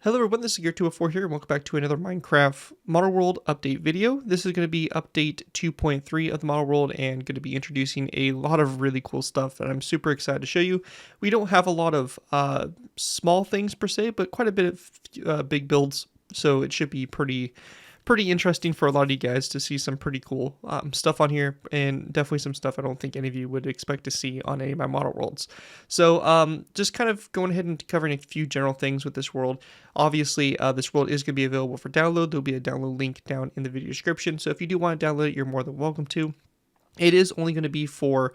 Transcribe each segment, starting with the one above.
Hello everyone, this is WW2 here, and welcome back to another Minecraft Model World update video. This is going to be update 2.3 of the Model World and going to be introducing a lot of really cool stuff that I'm super excited to show you. We don't have a lot of small things per se, but quite a bit of big builds, so it should be pretty interesting for a lot of you guys to see some pretty cool stuff on here, and definitely some stuff I don't think any of you would expect to see on any of my model worlds. So just kind of going ahead and covering a few general things with this world. Obviously, this world is going to be available for download. There'll be a download link down in the video description, so if you do want to download it, you're more than welcome to. It is only going to be for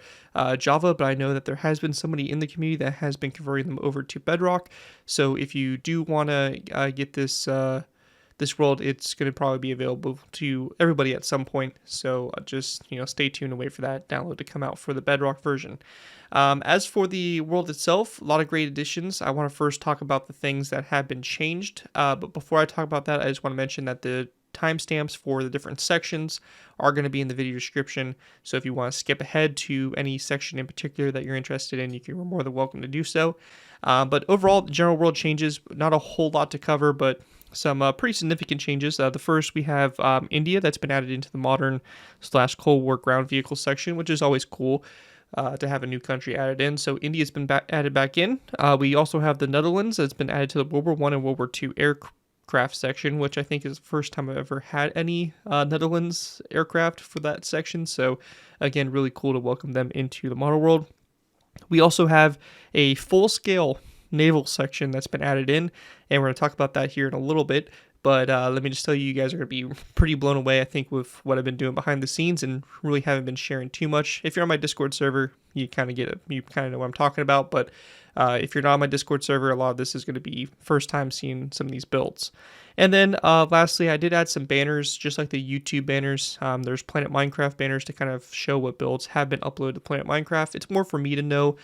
Java, but I know that there has been somebody in the community that has been converting them over to Bedrock. So if you do want to get this world, it's going to probably be available to everybody at some point. So just stay tuned and wait for that download to come out for the Bedrock version. As for the world itself, a lot of great additions. I want to first talk about the things that have been changed. But before I talk about that, I just want to mention that the timestamps for the different sections are going to be in the video description. So if you want to skip ahead to any section in particular that you're interested in, you're more than welcome to do so. But overall, the general world changes, not a whole lot to cover, but some pretty significant changes. The first, we have India that's been added into the modern/Cold War ground vehicle section, which is always cool to have a new country added in. So India's been added back in. We also have the Netherlands that's been added to the World War I and World War II aircraft section, which I think is the first time I've ever had any Netherlands aircraft for that section. So again, really cool to welcome them into the model world. We also have a full-scale naval section that's been added in, and we're going to talk about that here in a little bit. But let me just tell you guys are going to be pretty blown away, I think, with what I've been doing behind the scenes, and really haven't been sharing too much. If you're on my Discord server, you kind of know what I'm talking about. But if you're not on my Discord server, a lot of this is going to be first time seeing some of these builds. And then lastly, I did add some banners, just like the YouTube banners. There's Planet Minecraft banners to kind of show what builds have been uploaded to Planet Minecraft. It's more for me to know,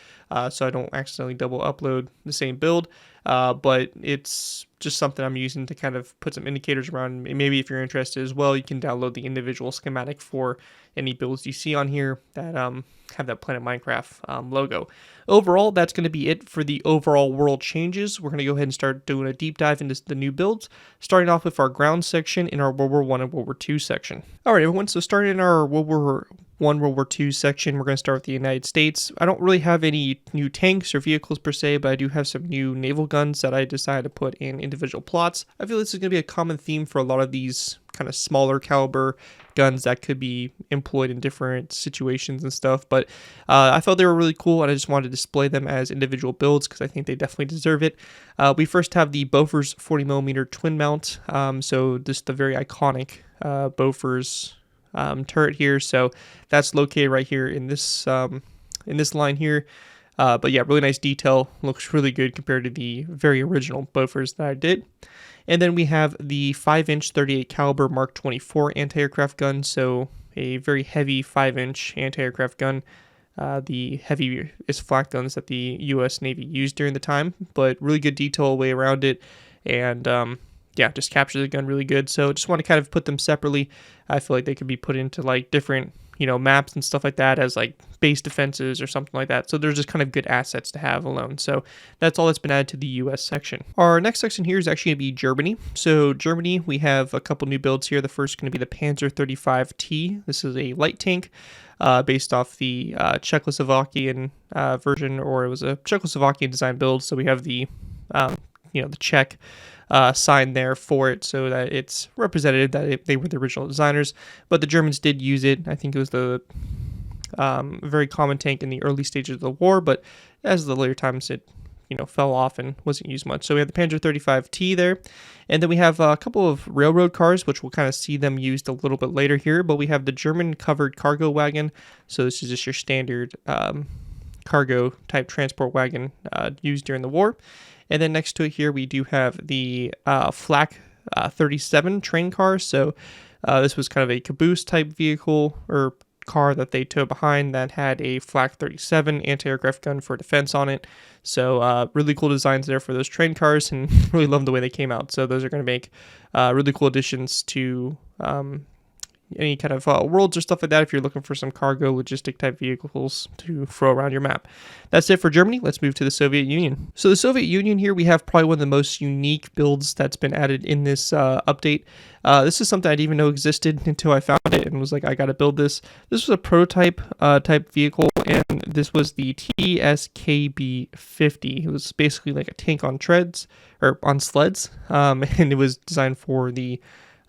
so I don't accidentally double upload the same build. But it's just something I'm using to kind of put some indicators around. Maybe if you're interested as well, you can download the individual schematic for any builds you see on here that have that Planet Minecraft logo. Overall, that's going to be it for the overall world changes. We're going to go ahead and start doing a deep dive into the new builds, starting off with our ground section in our World War I and World War II section. All right, everyone, so starting in our World War I, World War II section, we're going to start with the United States. I don't really have any new tanks or vehicles per se, but I do have some new naval guns that I decided to put in individual plots. I feel this is going to be a common theme for a lot of these kind of smaller caliber guns that could be employed in different situations and stuff, but I felt they were really cool, and I just wanted to display them as individual builds because I think they definitely deserve it. We first have the Bofors 40mm twin mount, so just the very iconic Bofors turret here. So that's located right here in this line here. But yeah, really nice detail. Looks really good compared to the very original Bofors that I did. And then we have the 5-inch 38 caliber Mark 24 anti-aircraft gun. So a very heavy 5-inch anti-aircraft gun. The heaviest flak guns that the U.S. Navy used during the time, but really good detail way around it. And yeah, just captures the gun really good. So just want to kind of put them separately. I feel like they could be put into like different maps and stuff like that as like base defenses or something like that. So they're just kind of good assets to have alone. So that's all that's been added to the US section. Our next section here is actually going to be Germany. So Germany, we have a couple new builds here. The first is going to be the Panzer 35T. This is a light tank based off the Czechoslovakian version, or it was a Czechoslovakian design build. So we have the the Czech sign there for it, so that it's represented that they were the original designers, but the Germans did use it. I think it was the very common tank in the early stages of the war, but as the later times it fell off and wasn't used much. So we have the Panzer 35T there, and then we have a couple of railroad cars, which we'll kind of see them used a little bit later here, but we have the German covered cargo wagon. So this is just your standard cargo type transport wagon used during the war. And then next to it here, we do have the Flak 37 train car. So this was kind of a caboose type vehicle or car that they towed behind that had a Flak 37 anti-aircraft gun for defense on it. So really cool designs there for those train cars, and really love the way they came out. So those are going to make really cool additions to any kind of worlds or stuff like that if you're looking for some cargo logistic type vehicles to throw around your map. That's it for Germany. Let's move to the Soviet Union. So the Soviet Union here, we have probably one of the most unique builds that's been added in this update. This is something I didn't even know existed until I found it and was like, I got to build this. This was a prototype type vehicle, and this was the TSKB-50. It was basically like a tank on treads, or on sleds, and it was designed for the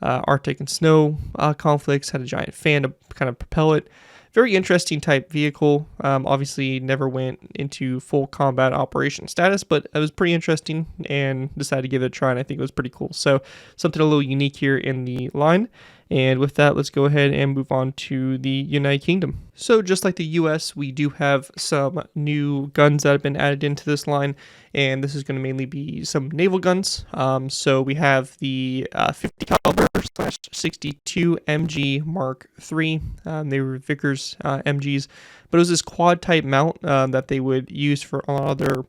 Arctic and snow conflicts. Had a giant fan to kind of propel it. Very interesting type vehicle. Obviously never went into full combat operation status, but it was pretty interesting and decided to give it a try, and I think it was pretty cool. So something a little unique here in the line. And with that, let's go ahead and move on to the United Kingdom. So just like the US, we do have some new guns that have been added into this line, and this is going to mainly be some naval guns. So we have the 50 caliber /62 MG Mark III. They were Vickers MGs, but it was this quad type mount that they would use for a lot of their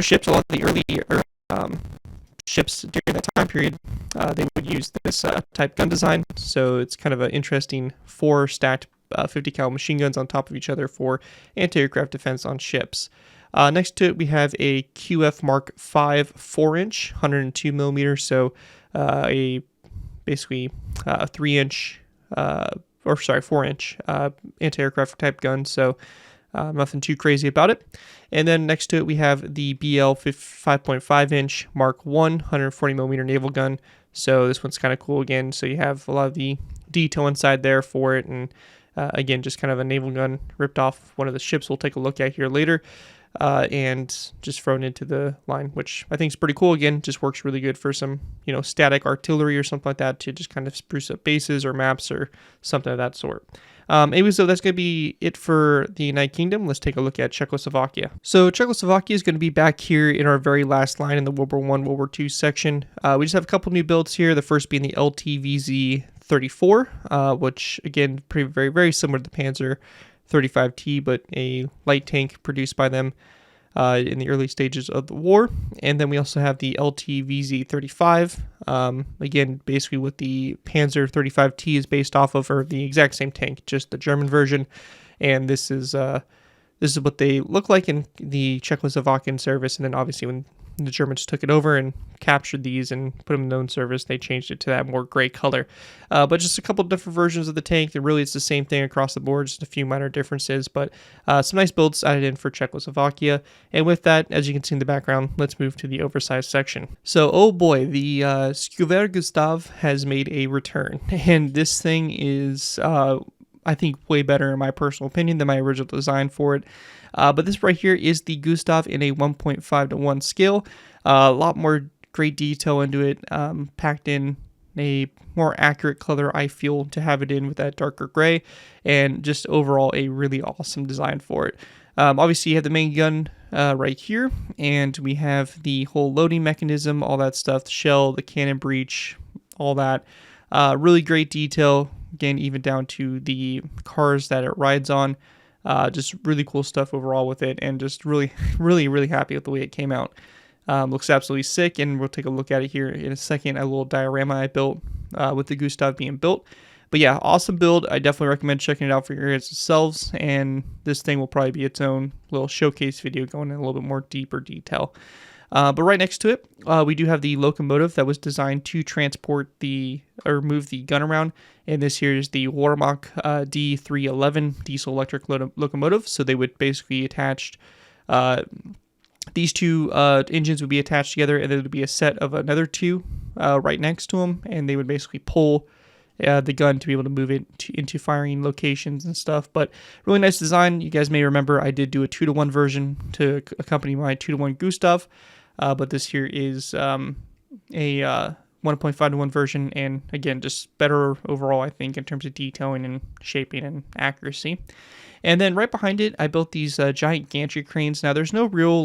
ships, a lot of the early ships during that time period. They would use this type gun design, so it's kind of an interesting 4 stacked 50 cal machine guns on top of each other for anti-aircraft defense on ships. Next to it, we have a QF Mark V 4-inch, 102 millimeters, so basically a 3-inch, 4-inch anti-aircraft type gun. So nothing too crazy about it. And then next to it, we have the BL 5.5-inch Mark I 140 millimeter naval gun. So this one's kind of cool again. So you have a lot of the detail inside there for it. And again, just kind of a naval gun ripped off one of the ships we'll take a look at here later. And just thrown into the line, which I think is pretty cool. Again, just works really good for some, static artillery or something like that to just kind of spruce up bases or maps or something of that sort. Anyway, so that's going to be it for the United Kingdom. Let's take a look at Czechoslovakia. So Czechoslovakia is going to be back here in our very last line in the World War I, World War II section. We just have a couple new builds here. The first being the LTVZ-34, which again, very, very similar to the Panzer 35T, but a light tank produced by them in the early stages of the war. And then we also have the LTVZ-35, again, basically what the Panzer 35T is based off of, or the exact same tank, just the German version. And this is what they look like in the Czechoslovakian service. And then obviously when the Germans took it over and captured these and put them in their own service, they changed it to that more gray color. But just a couple different versions of the tank. And really, it's the same thing across the board, just a few minor differences. But some nice builds added in for Czechoslovakia. And with that, as you can see in the background, let's move to the oversized section. So, oh boy, the Skúver Gustav has made a return. And this thing is, I think, way better in my personal opinion than my original design for it. But this right here is the Gustav in a 1.5:1 scale. A lot more great detail into it, packed in a more accurate color, I feel, to have it in with that darker gray, and just overall a really awesome design for it. Obviously, you have the main gun right here, and we have the whole loading mechanism, all that stuff, the shell, the cannon breech, all that. Really great detail, again, even down to the cars that it rides on. Just really cool stuff overall with it, and just really, really, really happy with the way it came out. Looks absolutely sick, and we'll take a look at it here in a second. A little diorama I built with the Gustav being built. But yeah, awesome build. I definitely recommend checking it out for yourselves, and this thing will probably be its own little showcase video going in a little bit more deeper detail. But right next to it, we do have the locomotive that was designed to transport move the gun around. And this here is the Wehrmacht D311 diesel electric locomotive. So they would basically attach, these two engines would be attached together, and there would be a set of another two right next to them. And they would basically pull the gun to be able to move it into firing locations and stuff. But really nice design. You guys may remember I did do a 2-to-1 version to accompany my 2-to-1 Gustav. But this here is a 1.5:1 version, and again, just better overall, I think, in terms of detailing and shaping and accuracy. And then right behind it, I built these giant gantry cranes. Now, there's no real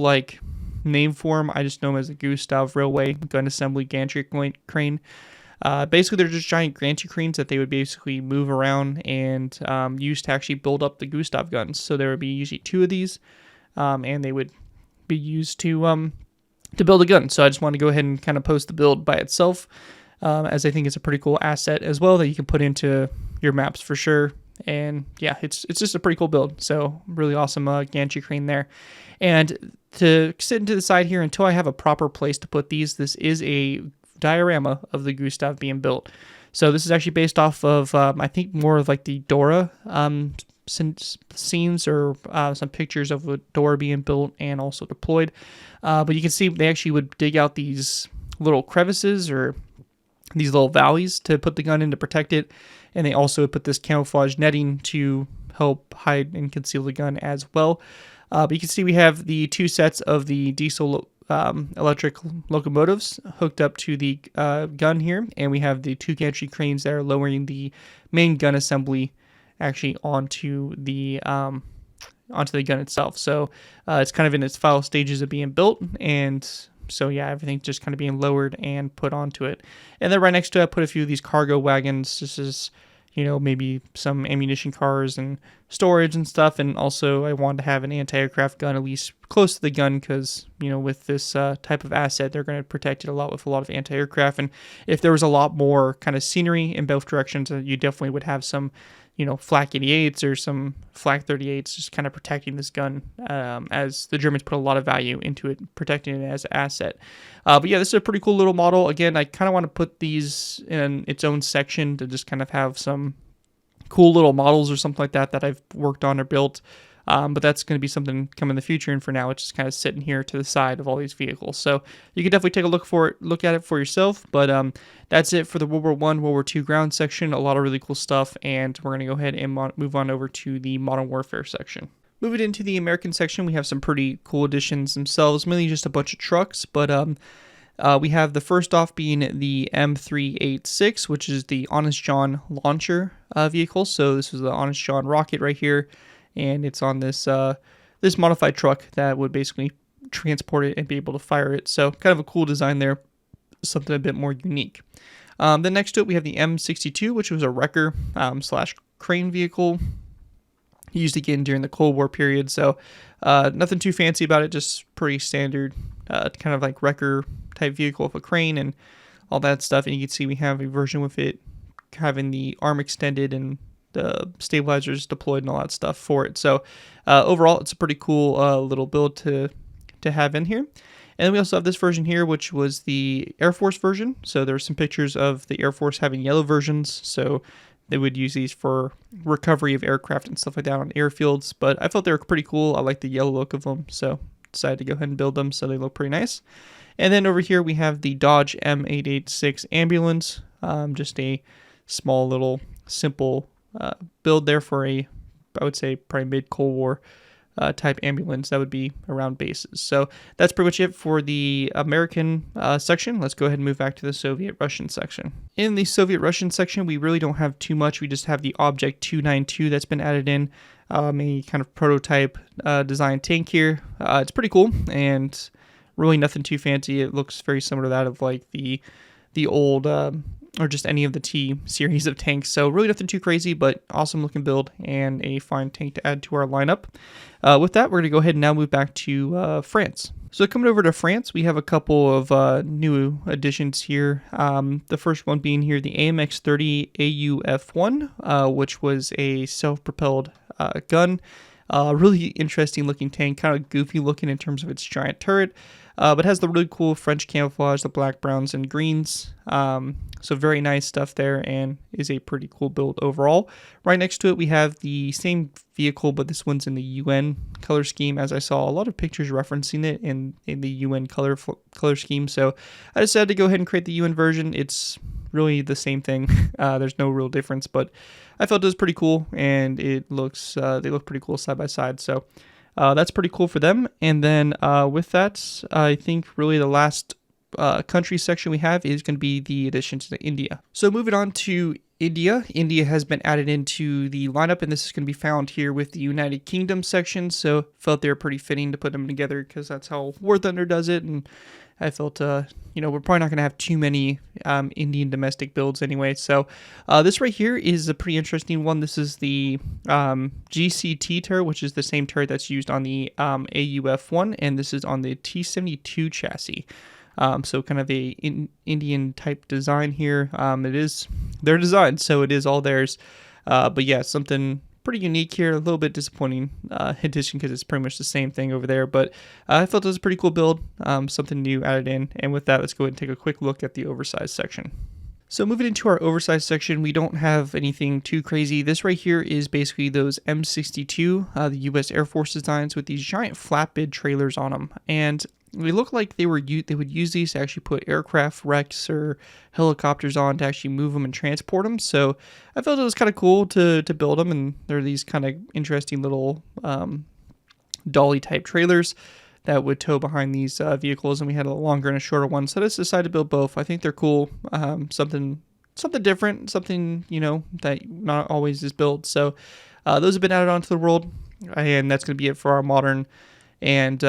name for them. I just know them as the Gustav Railway Gun Assembly Gantry Crane. Basically, they're just giant gantry cranes that they would basically move around and use to actually build up the Gustav guns. So there would be usually 2 of these, and they would be used to build a gun. So I just want to go ahead and kind of post the build by itself, as I think it's a pretty cool asset as well that you can put into your maps for sure. And yeah, it's just a pretty cool build. So really awesome gantry crane there. And to sit into the side here until I have a proper place to put these, this is a diorama of the Gustav being built. So this is actually based off of, I think, more of like the Dora scenes or some pictures of a Dora being built and also deployed. But you can see they actually would dig out these little crevices or these little valleys to put the gun in to protect it. And they also put this camouflage netting to help hide and conceal the gun as well. But you can see we have the two sets of the diesel electric locomotives hooked up to the gun here, and we have the two gantry cranes that are lowering the main gun assembly actually onto the gun itself. So it's kind of in its final stages of being built, and so yeah, everything's just kind of being lowered and put onto it. And then right next to it, I put a few of these cargo wagons. This is, maybe some ammunition cars and storage and stuff. And also I wanted to have an anti-aircraft gun at least close to the gun because, with this type of asset, they're going to protect it a lot with a lot of anti-aircraft. And if there was a lot more kind of scenery in both directions, you definitely would have some, flak 88s or some flak 38s just kind of protecting this gun as the Germans put a lot of value into it, protecting it as an asset. But yeah, this is a pretty cool little model. Again, I kind of want to put these in its own section to just kind of have some cool little models or something like that I've worked on or built. But that's going to be something come in the future, and for now it's just kind of sitting here to the side of all these vehicles. So you can definitely take a look at it for yourself. But that's it for the World War I, World War II ground section. A lot of really cool stuff, and we're going to go ahead and move on over to the Modern Warfare section. Moving into the American section, we have some pretty cool additions themselves, mainly just a bunch of trucks, but we have the first off being the M386, which is the Honest John launcher vehicle. So this is the Honest John rocket right here, and it's on this this modified truck that would basically transport it and be able to fire it. So kind of a cool design there, something a bit more unique. Then next to it, we have the M62, which was a wrecker slash crane vehicle used again during the Cold War period. So nothing too fancy about it, just pretty standard kind of like wrecker type vehicle with a crane and all that stuff. And you can see we have a version with it having the arm extended and the stabilizers deployed and all that stuff for it. So overall, it's a pretty cool little build to have in here. And then we also have this version here, which was the Air Force version. So there's some pictures of the Air Force having yellow versions. So they would use these for recovery of aircraft and stuff like that on airfields. But I felt they were pretty cool. I like the yellow look of them, so decided to go ahead and build them. So they look pretty nice. And then over here we have the Dodge M886 ambulance. Just a small little simple build there for I would say probably mid-Cold War type ambulance that would be around bases. So that's pretty much it for the American section. Let's go ahead and move back to the Soviet-Russian section. In the Soviet-Russian section, we really don't have too much. We just have the Object 292 that's been added in, a kind of prototype design tank here. It's pretty cool and really nothing too fancy. It looks very similar to that of like the old or just any of the T series of tanks. So really nothing too crazy, but awesome looking build and a fine tank to add to our lineup. With that, we're going to go ahead and now move back to France. So coming over to France, we have a couple of new additions here. The first one being here, the AMX-30 AUF-1, which was a self-propelled gun. Really interesting looking tank, kind of goofy looking in terms of its giant turret, but has the really cool French camouflage, the black, browns, and greens. So very nice stuff there, and is a pretty cool build overall. Right next to it, we have the same vehicle, but this one's in the UN color scheme, as I saw a lot of pictures referencing it in the UN color scheme. So I decided to go ahead and create the UN version. It's really the same thing. There's no real difference, but I felt it was pretty cool, and it looks they look pretty cool side by side. So that's pretty cool for them. And then with that, I think really the last country section we have is going to be the addition to India. So moving on to India. India has been added into the lineup, and this is going to be found here with the United Kingdom section. So felt they were pretty fitting to put them together because that's how War Thunder does it. And I felt, we're probably not going to have too many Indian domestic builds anyway. So this right here is a pretty interesting one. This is the GCT turret, which is the same turret that's used on the AUF-1, and this is on the T-72 chassis. So kind of a Indian type design here. It is their design, so it is all theirs. But yeah, something pretty unique here. A little bit disappointing addition because it's pretty much the same thing over there. But I thought it was a pretty cool build. Something new added in. And with that, let's go ahead and take a quick look at the oversized section. So moving into our oversized section, we don't have anything too crazy. This right here is basically those M62, the U.S. Air Force designs with these giant flatbed trailers on them. And they look like they would use these to actually put aircraft wrecks or helicopters on to actually move them and transport them. So I felt it was kind of cool to build them, and they're these kind of interesting little dolly type trailers that would tow behind these vehicles, and we had a longer and a shorter one. So I just decided to build both. I think they're cool. Something different, something, that not always is built. So those have been added onto the world, and that's going to be it for our modern and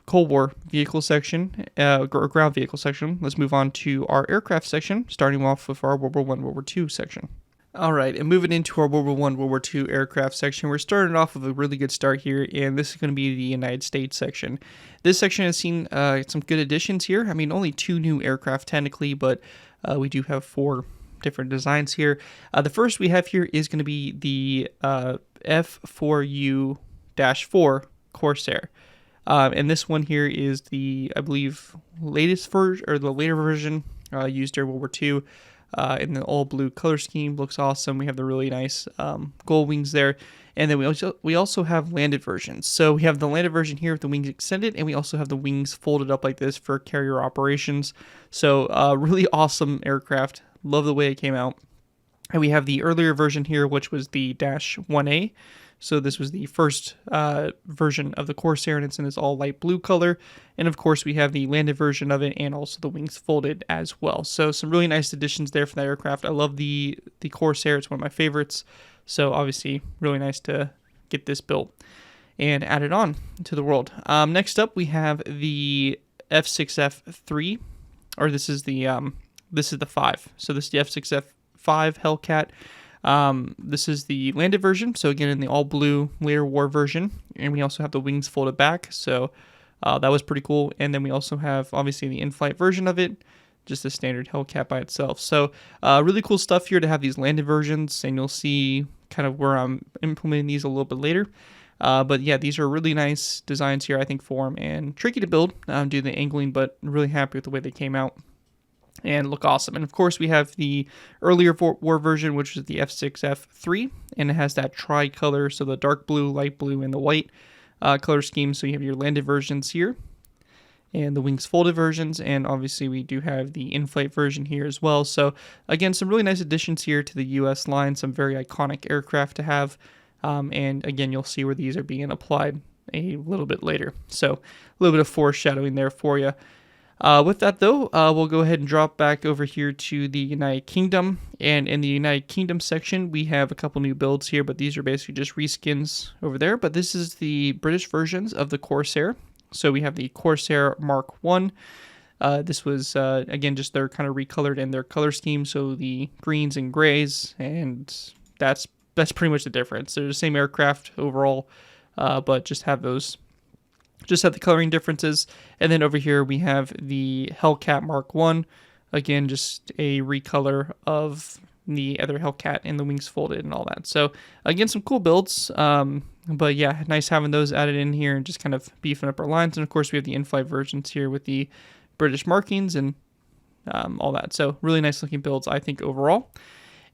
Cold War vehicle section, ground vehicle section. Let's move on to our aircraft section, starting off with our World War I, World War II section. All right, and moving into our World War I, World War II aircraft section, we're starting off with a really good start here, and this is going to be the United States section. This section has seen some good additions here. I mean, only 2 new aircraft technically, but we do have 4 different designs here. The first we have here is going to be the F4U-4 Corsair. And this one here is the, I believe, latest version, or the later version used during World War II. In the all blue color scheme. Looks awesome. We have the really nice gold wings there, and then we also have landed versions. So we have the landed version here with the wings extended, and we also have the wings folded up like this for carrier operations. So really awesome aircraft. Love the way it came out. And we have the earlier version here, which was the -1A. So this was the first version of the Corsair, and it's in this all light blue color. And of course, we have the landed version of it, and also the wings folded as well. So some really nice additions there for that aircraft. I love the Corsair. It's one of my favorites. So obviously, really nice to get this built and added on to the world. Next up, we have the F6F3, or this is the 5. So this is the F6F5 Hellcat. This is the landed version, so again in the all blue later war version, and we also have the wings folded back, so that was pretty cool. And then we also have obviously the in-flight version of it, just a standard Hellcat by itself. So really cool stuff here to have these landed versions, and you'll see kind of where I'm implementing these a little bit later. But yeah, these are really nice designs here, I think, for them, and tricky to build due to the angling, but really happy with the way they came out and look awesome. And of course, we have the earlier war version, which is the F6F3, and it has that tri-color, so the dark blue, light blue, and the white color scheme. So you have your landed versions here, and the wings folded versions, and obviously we do have the in-flight version here as well. So again, some really nice additions here to the U.S. line, some very iconic aircraft to have, and again, you'll see where these are being applied a little bit later. So a little bit of foreshadowing there for you. With that, though, we'll go ahead and drop back over here to the United Kingdom. And in the United Kingdom section, we have a couple new builds here, but these are basically just reskins over there. But this is the British versions of the Corsair. So we have the Corsair Mark I. This was, again, just they're kind of recolored in their color scheme. So the greens and grays, and that's pretty much the difference. They're the same aircraft overall, but just have the coloring differences. And then over here we have the Hellcat Mark I. Again, just a recolor of the other Hellcat and the wings folded and all that. So again, some cool builds. But yeah, nice having those added in here and just kind of beefing up our lines. And of course we have the in-flight versions here with the British markings and all that. So really nice looking builds, I think, overall.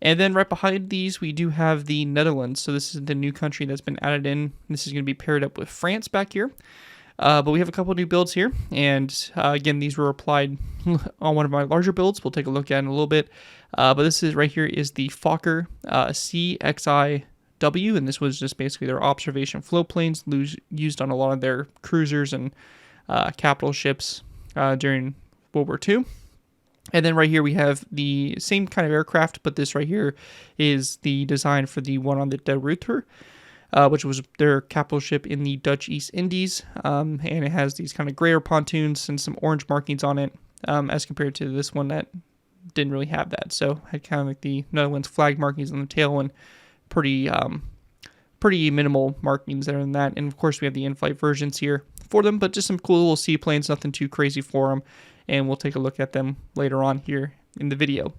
And then right behind these, we do have the Netherlands. So this is the new country that's been added in. This is going to be paired up with France back here. But we have a couple new builds here, and again, these were applied on one of my larger builds. We'll take a look at in a little bit. But this is right here is the Fokker CXIW, and this was just basically their observation float planes used on a lot of their cruisers and capital ships during World War II. And then right here we have the same kind of aircraft, but this right here is the design for the one on the WW2. Which was their capital ship in the Dutch East Indies, and it has these kind of grayer pontoons and some orange markings on it, as compared to this one that didn't really have that. So had kind of like the Netherlands flag markings on the tail and pretty minimal markings there in that. And of course we have the in-flight versions here for them, but just some cool little seaplanes, nothing too crazy for them. and we'll take a look at them later on here in the video.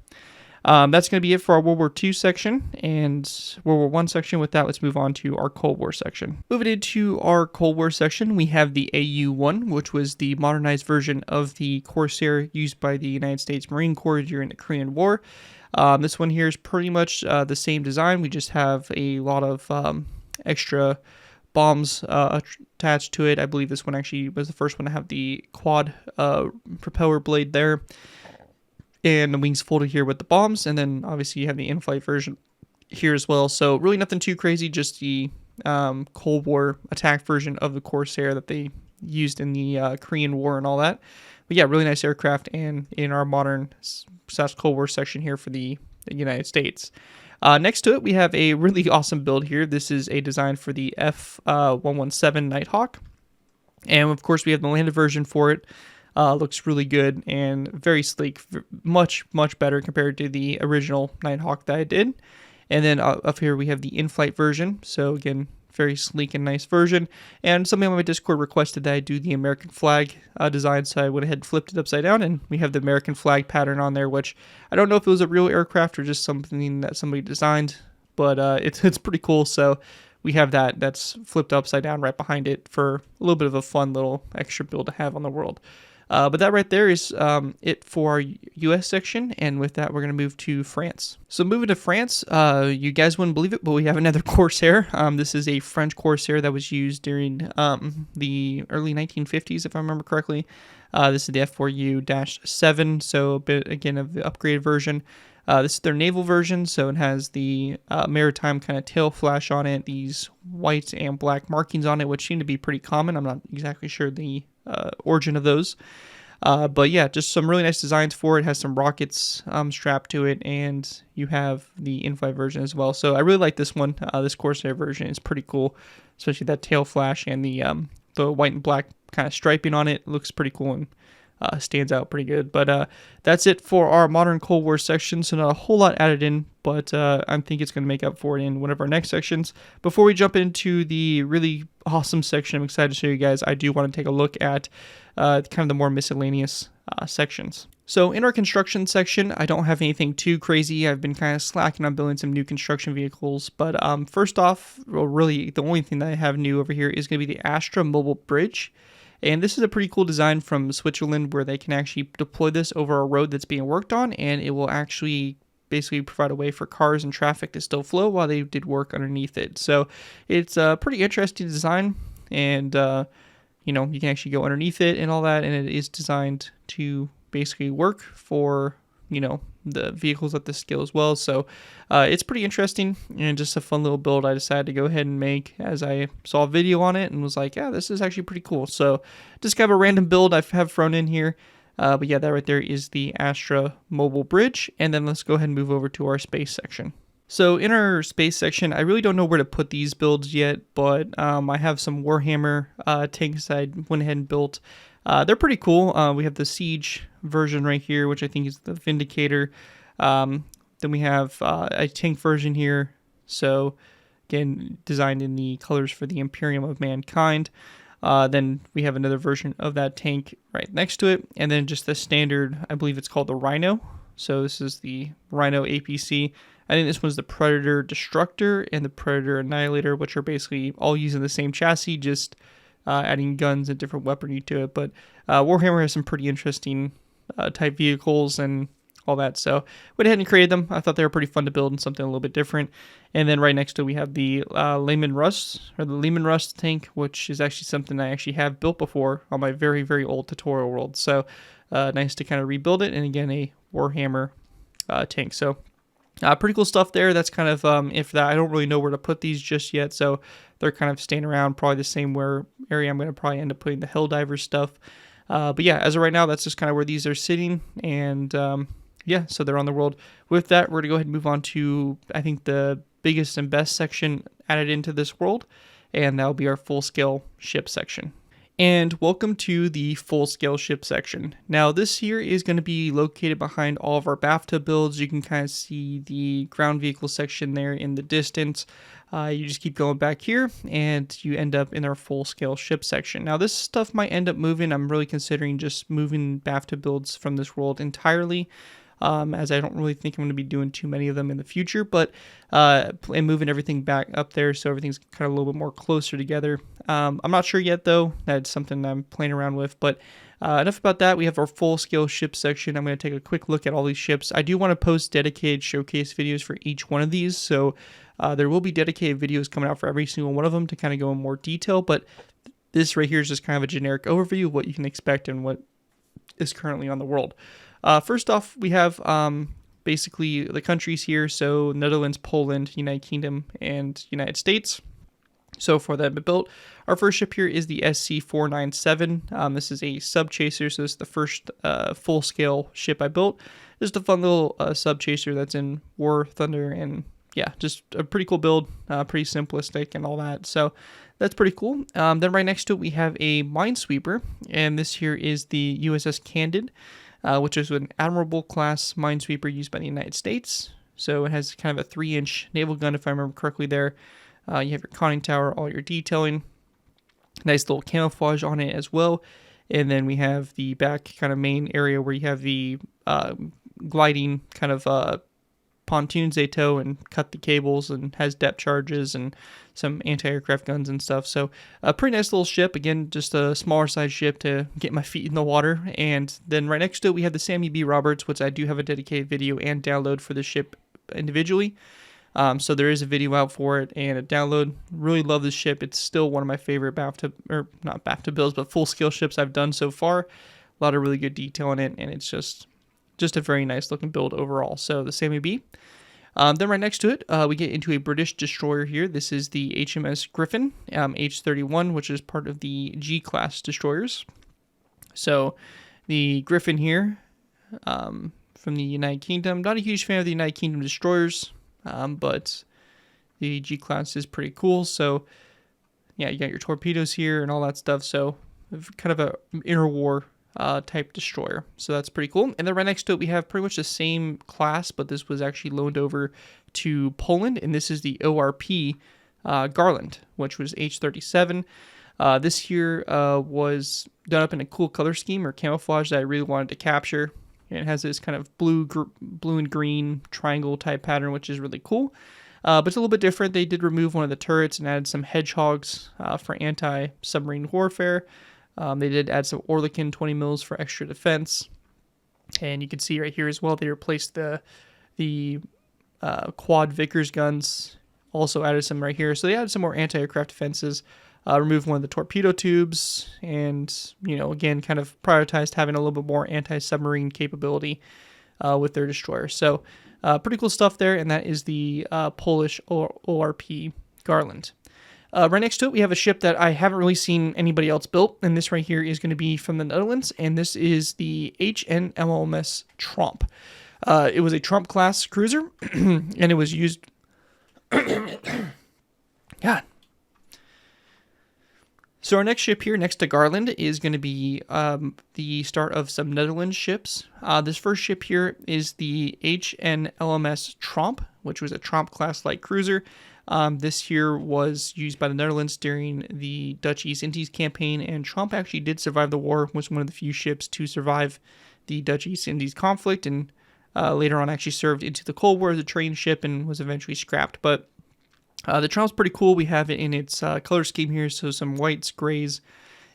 That's going to be it for our World War II section and World War I section. With that, let's move on to our Cold War section. Moving into our Cold War section, we have the AU-1, which was the modernized version of the Corsair used by the United States Marine Corps during the Korean War. This one here is pretty much the same design. We just have a lot of extra bombs attached to it. I believe this one actually was the first one to have the quad propeller blade there, and the wings folded here with the bombs, and then obviously you have the in-flight version here as well. So really nothing too crazy, just the Cold War attack version of the Corsair that they used in the Korean War and all that. But yeah, really nice aircraft, and in our modern Cold War section here for the United States. Next to it, we have a really awesome build here. This is a design for the F-117 Nighthawk, and of course we have the landed version for it. Looks really good and very sleek, much better compared to the original Nighthawk that I did. And then up here we have the in-flight version. So again, very sleek and nice version. And somebody on my Discord requested that I do the American flag design, so I went ahead and flipped it upside down, and we have the American flag pattern on there, which I don't know if it was a real aircraft or just something that somebody designed, but it's pretty cool. So we have that's flipped upside down right behind it for a little bit of a fun little extra build to have on the world. But that right there is it for our US section, and with that we're going to move to France. So moving to France, you guys wouldn't believe it, but we have another Corsair. This is a French Corsair that was used during the early 1950s, if I remember correctly. This is the F4U-7, so a bit, again, of the upgraded version. This is their naval version, so it has the maritime kind of tail flash on it, these white and black markings on it, which seem to be pretty common. I'm not exactly sure the origin of those. But yeah, just some really nice designs for it. It has some rockets strapped to it, and you have the in-flight version as well. So I really like this one. This Corsair version is pretty cool, especially that tail flash and the white and black kind of striping on it. Looks pretty cool and stands out pretty good. But that's it for our modern Cold War section. So not a whole lot added in, but I think it's going to make up for it in one of our next sections. Before we jump into the really awesome section I'm excited to show you guys, I do want to take a look at kind of the more miscellaneous sections. So in our construction section, I don't have anything too crazy. I've been kind of slacking on building some new construction vehicles. But first off, well, really the only thing that I have new over here is going to be the Astra Mobile Bridge. And this is a pretty cool design from Switzerland, where they can actually deploy this over a road that's being worked on, and it will actually basically provide a way for cars and traffic to still flow while they did work underneath it. So it's a pretty interesting design, and you know, you can actually go underneath it and all that, and it is designed to basically work for, you know, the vehicles at this scale as well. So it's pretty interesting and just a fun little build I decided to go ahead and make as I saw a video on it and was like, yeah, this is actually pretty cool. So just kind of a random build I have thrown in here. But yeah, that right there is the Astra Mobile Bridge. And then let's go ahead and move over to our space section. So in our space section, I really don't know where to put these builds yet, but I have some Warhammer tanks I went ahead and built. They're pretty cool. We have the Siege version right here, which I think is the Vindicator. Then we have a tank version here. So again, designed in the colors for the Imperium of Mankind. Then we have another version of that tank right next to it. And then just the standard, I believe it's called the Rhino. So this is the Rhino APC. I think this one's the Predator Destructor and the Predator Annihilator, which are basically all using the same chassis, just adding guns and different weaponry to it. But Warhammer has some pretty interesting type vehicles and all that. So went ahead and created them. I thought they were pretty fun to build and something a little bit different. And then right next to it, we have the Lehman Russ tank, which is actually something I actually have built before on my very, very old tutorial world. So nice to kind of rebuild it. And again, a Warhammer tank. So pretty cool stuff there. That's kind of if that I don't really know where to put these just yet, so they're kind of staying around probably the same area I'm going to probably end up putting the Helldivers stuff. But yeah, as of right now, that's just kind of where these are sitting, and yeah, so they're on the world. With that, we're going to go ahead and move on to, I think, the biggest and best section added into this world, and that'll be our full-scale ship section. And welcome to the full-scale ship section. Now this here is going to be located behind all of our BAFTA builds. You can kind of see the ground vehicle section there in the distance. You just keep going back here and you end up in our full-scale ship section. Now this stuff might end up moving. I'm really considering just moving BAFTA builds from this world entirely. As I don't really think I'm going to be doing too many of them in the future, but and moving everything back up there so everything's kind of a little bit more closer together. I'm not sure yet, though. That's something I'm playing around with, but enough about that. We have our full-scale ship section. I'm going to take a quick look at all these ships. I do want to post dedicated showcase videos for each one of these, so there will be dedicated videos coming out for every single one of them to kind of go in more detail, but this right here is just kind of a generic overview of what you can expect and what is currently on the world. First off, we have basically the countries here, so Netherlands, Poland, United Kingdom, and United States. So for that built, our first ship here is the SC497. This is a sub chaser, so this is the first full-scale ship I built. Just a fun little sub chaser that's in War Thunder, and yeah, just a pretty cool build, pretty simplistic and all that. So that's pretty cool. Then right next to it, we have a minesweeper, and this here is the USS Candid. Which is an admirable class minesweeper used by the United States. So it has kind of a 3-inch naval gun, if I remember correctly there. You have your conning tower, all your detailing. Nice little camouflage on it as well. And then we have the back kind of main area where you have the gliding kind of pontoons they tow and cut the cables, and has depth charges and some anti-aircraft guns and stuff. So a pretty nice little ship. Again, just a smaller size ship to get my feet in the water. And then right next to it, we have the Sammy B. Roberts, which I do have a dedicated video and download for the ship individually. So there is a video out for it and a download. Really love this ship. It's still one of my favorite BAFTA, or not BAFTA builds, but full-scale ships I've done so far. A lot of really good detail in it, and it's just a very nice looking build overall. So the Sammy B. Then right next to it, we get into a British destroyer here. This is the HMS Griffin, H-31, which is part of the G-class destroyers. So the Griffin here, from the United Kingdom. Not a huge fan of the United Kingdom destroyers, but the G-class is pretty cool. So yeah, you got your torpedoes here and all that stuff. So kind of a interwar type destroyer. So that's pretty cool. And then right next to it, we have pretty much the same class, but this was actually loaned over to Poland, and this is the ORP Garland, which was H-37. This here was done up in a cool color scheme or camouflage that I really wanted to capture. And it has this kind of blue and green triangle type pattern, which is really cool. But it's a little bit different. They did remove one of the turrets and added some hedgehogs for anti-submarine warfare. They did add some Orlikin 20 mils for extra defense, and you can see right here as well they replaced the quad Vickers guns. Also added some right here, so they added some more anti-aircraft defenses. Removed one of the torpedo tubes, and again kind of prioritized having a little bit more anti-submarine capability with their destroyer. So pretty cool stuff there, and that is the Polish ORP Garland. Right next to it, we have a ship that I haven't really seen anybody else built, and this right here is going to be from the Netherlands, and this is the HNLMS Tromp. It was a Tromp-class cruiser, and it was used... God. So our next ship here, next to Garland, is going to be the start of some Netherlands ships. This first ship here is the HNLMS Tromp, which was a Tromp-class light cruiser. This here was used by the Netherlands during the Dutch East Indies campaign, and Tromp actually did survive the war, was one of the few ships to survive the Dutch East Indies conflict, and later on actually served into the Cold War as a training ship and was eventually scrapped. But the Tromp's pretty cool. We have it in its color scheme here, so some whites, grays,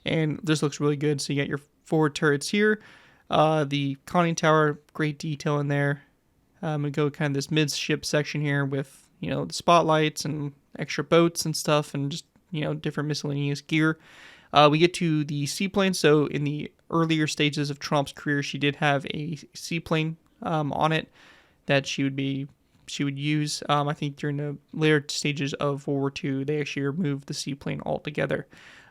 and this looks really good. So you got your forward turrets here, the conning tower, great detail in there. I'm going to go kind of this midship section here with the spotlights and extra boats and stuff, and just different miscellaneous gear. We get to the seaplane. So in the earlier stages of Tromp's career, she did have a seaplane on it that she would use. I think during the later stages of World War II, they actually removed the seaplane altogether.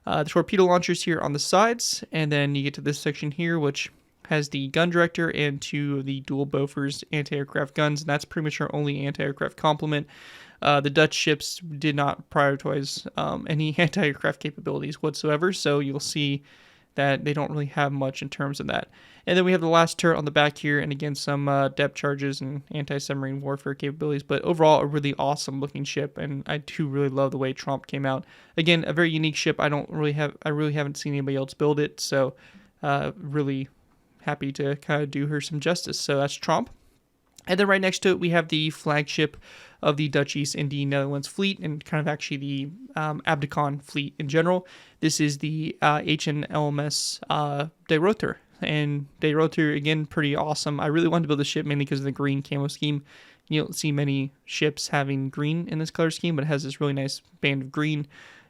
The torpedo launchers here on the sides, and then you get to this section here, which has the gun director and 2 of the dual Bofors anti-aircraft guns, and that's pretty much our only anti-aircraft complement. The Dutch ships did not prioritize any anti-aircraft capabilities whatsoever, so you'll see that they don't really have much in terms of that. And then we have the last turret on the back here, and again, some depth charges and anti-submarine warfare capabilities, but overall, a really awesome looking ship, and I do really love the way Tromp came out. Again, a very unique ship. I really haven't seen anybody else build it, so really happy to kind of do her some justice. So that's Tromp. And then right next to it, we have the flagship of the Dutch East Indies Netherlands fleet, and kind of actually the Abdicon fleet in general. This is the HNLMS De Ruyter. And De Ruyter, again, pretty awesome. I really wanted to build this ship mainly because of the green camo scheme. You don't see many ships having green in this color scheme, but it has this really nice band of green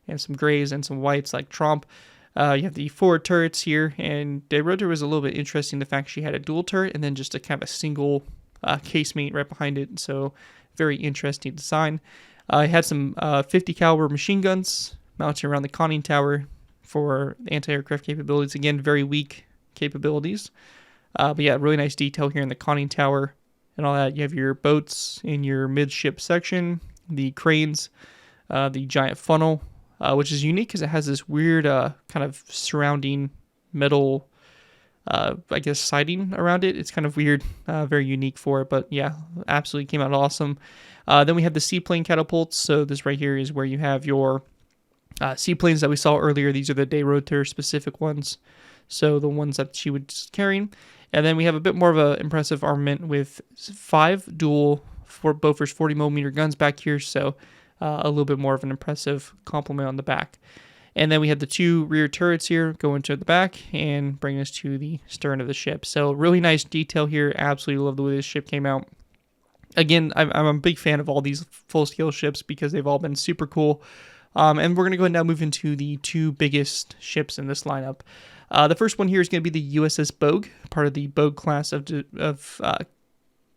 and some grays and some whites like Tromp. You have the 4 turrets here, and De Ruyter was a little bit interesting, the fact she had a dual turret and then just a kind of a single casemate right behind it, so very interesting design. It had some 50 caliber machine guns mounted around the conning tower for anti-aircraft capabilities. Again, very weak capabilities, but yeah, really nice detail here in the conning tower and all that. You have your boats in your midship section, the cranes, the giant funnel, which is unique because it has this weird kind of surrounding metal I guess siding around it. It's kind of weird, very unique for it, but yeah, absolutely came out awesome. Then we have the seaplane catapults. So this right here is where you have your seaplanes that we saw earlier. These are the De Ruyter specific ones, so the ones that she was carrying. And then we have a bit more of an impressive armament with 5 dual Bofors 40mm guns back here, so a little bit more of an impressive complement on the back. And then we have the 2 rear turrets here going to the back and bring us to the stern of the ship. So really nice detail here. Absolutely love the way this ship came out. Again, I'm a big fan of all these full-scale ships because they've all been super cool. And we're going to go ahead and now move into the 2 biggest ships in this lineup. The first one here is going to be the USS Bogue, part of the Bogue class of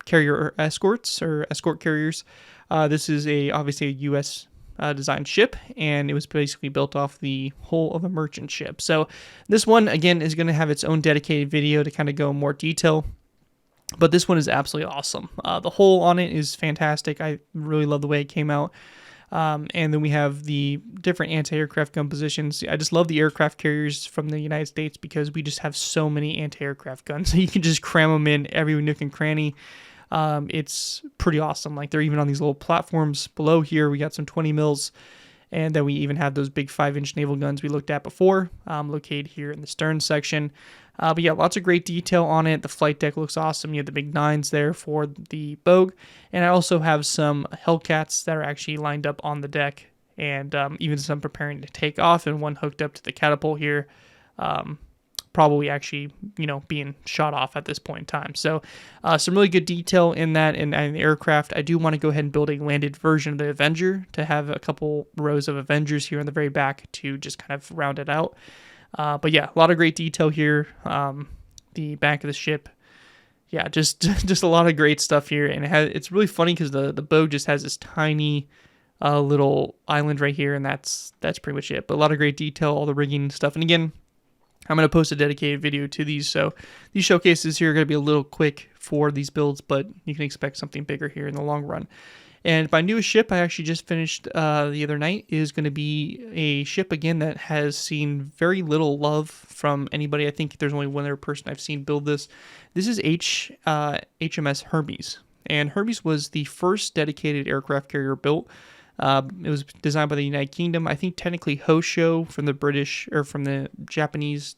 carrier escorts or escort carriers. This is obviously a U.S. Designed ship, and it was basically built off the hull of a merchant ship. So this one, again, is going to have its own dedicated video to kind of go in more detail, but this one is absolutely awesome. The hull on it is fantastic. I really love the way it came out. And then we have the different anti-aircraft gun positions. I just love the aircraft carriers from the United States because we just have so many anti-aircraft guns. You can just cram them in every nook and cranny. It's pretty awesome. Like, they're even on these little platforms below here. We got some 20 mils, and then we even have those big 5-inch naval guns we looked at before, located here in the stern section. But yeah, lots of great detail on it. The flight deck looks awesome. You have the big 9s there for the Bogue, and I also have some Hellcats that are actually lined up on the deck, and even some preparing to take off, and one hooked up to the catapult here. Probably actually, being shot off at this point in time. So some really good detail in that, and the aircraft. I do want to go ahead and build a landed version of the Avenger to have a couple rows of Avengers here in the very back to just kind of round it out. But yeah, a lot of great detail here. The back of the ship, yeah, just a lot of great stuff here. And it's really funny because the Bogue just has this tiny little island right here, and that's pretty much it. But a lot of great detail, all the rigging and stuff. And again, I'm going to post a dedicated video to these, so these showcases here are going to be a little quick for these builds, but you can expect something bigger here in the long run. And my newest ship I actually just finished the other night is going to be a ship, again, that has seen very little love from anybody. I think there's only one other person I've seen build this. This is HMS Hermes, and Hermes was the first dedicated aircraft carrier built. It was designed by the United Kingdom. I think technically Hosho from the British or from the Japanese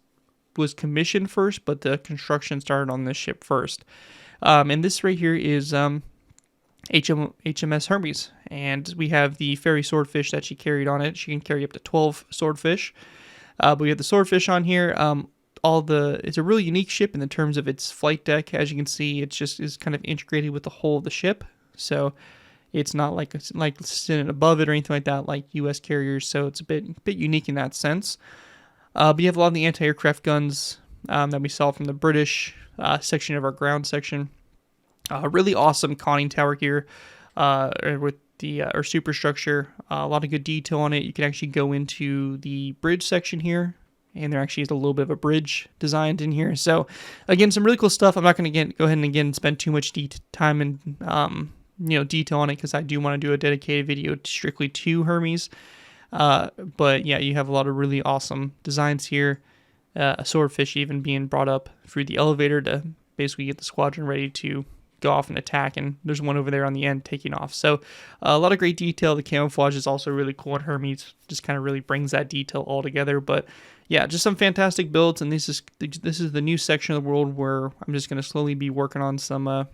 was commissioned first, but the construction started on this ship first. And this right here is HMS Hermes, and we have the ferry swordfish that she carried on it. She can carry up to 12 swordfish. But we have the swordfish on here. It's a really unique ship in the terms of its flight deck. As you can see, it just is kind of integrated with the whole of the ship. So it's not like sitting above it or anything like that, like U.S. carriers. So it's a bit unique in that sense. But you have a lot of the anti-aircraft guns that we saw from the British section of our ground section. Really awesome conning tower here with the superstructure. A lot of good detail on it. You can actually go into the bridge section here and there actually is a little bit of a bridge designed in here. So again, some really cool stuff. I'm not going to go ahead and again spend too much time and detail on it, because I do want to do a dedicated video strictly to Hermes. But yeah, you have a lot of really awesome designs here. A swordfish even being brought up through the elevator to basically get the squadron ready to go off and attack, and there's one over there on the end taking off. So a lot of great detail. The camouflage is also really cool, and Hermes just kind of really brings that detail all together. But yeah, just some fantastic builds, and this is the new section of the world where I'm just going to slowly be working on some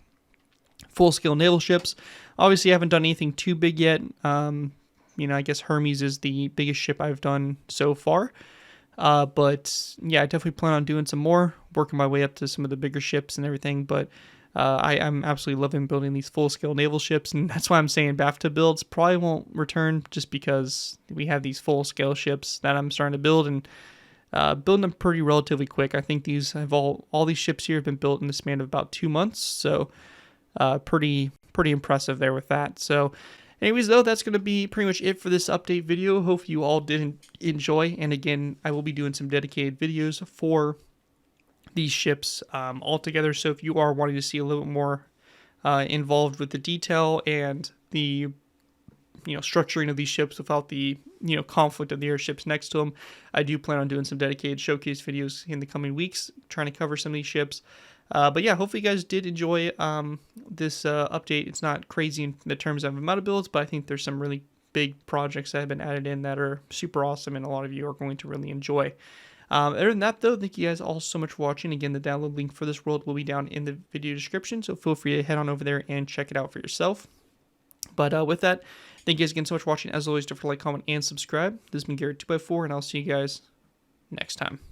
full-scale naval ships. Obviously, I haven't done anything too big yet. I guess Hermes is the biggest ship I've done so far. But yeah, I definitely plan on doing some more, working my way up to some of the bigger ships and everything. But I'm absolutely loving building these full-scale naval ships, and that's why I'm saying BAFTA builds probably won't return, just because we have these full-scale ships that I'm starting to build, and building them pretty relatively quick. I think these have all these ships here have been built in the span of about 2 months, so pretty impressive there with that. So anyways, though, that's going to be pretty much it for this update video. Hope you all did enjoy, and again, I will be doing some dedicated videos for these ships altogether. So if you are wanting to see a little bit more involved with the detail and the structuring of these ships without the conflict of the airships next to them, I do plan on doing some dedicated showcase videos in the coming weeks, trying to cover some of these ships. But yeah, hopefully you guys did enjoy this update. It's not crazy in the terms of amount of builds, but I think there's some really big projects that have been added in that are super awesome, and a lot of you are going to really enjoy. Other than that, though, thank you guys all so much for watching. Again, the download link for this world will be down in the video description, so feel free to head on over there and check it out for yourself. But with that, thank you guys again so much for watching. As always, don't forget to like, comment, and subscribe. This has been Garrett 2x4, and I'll see you guys next time.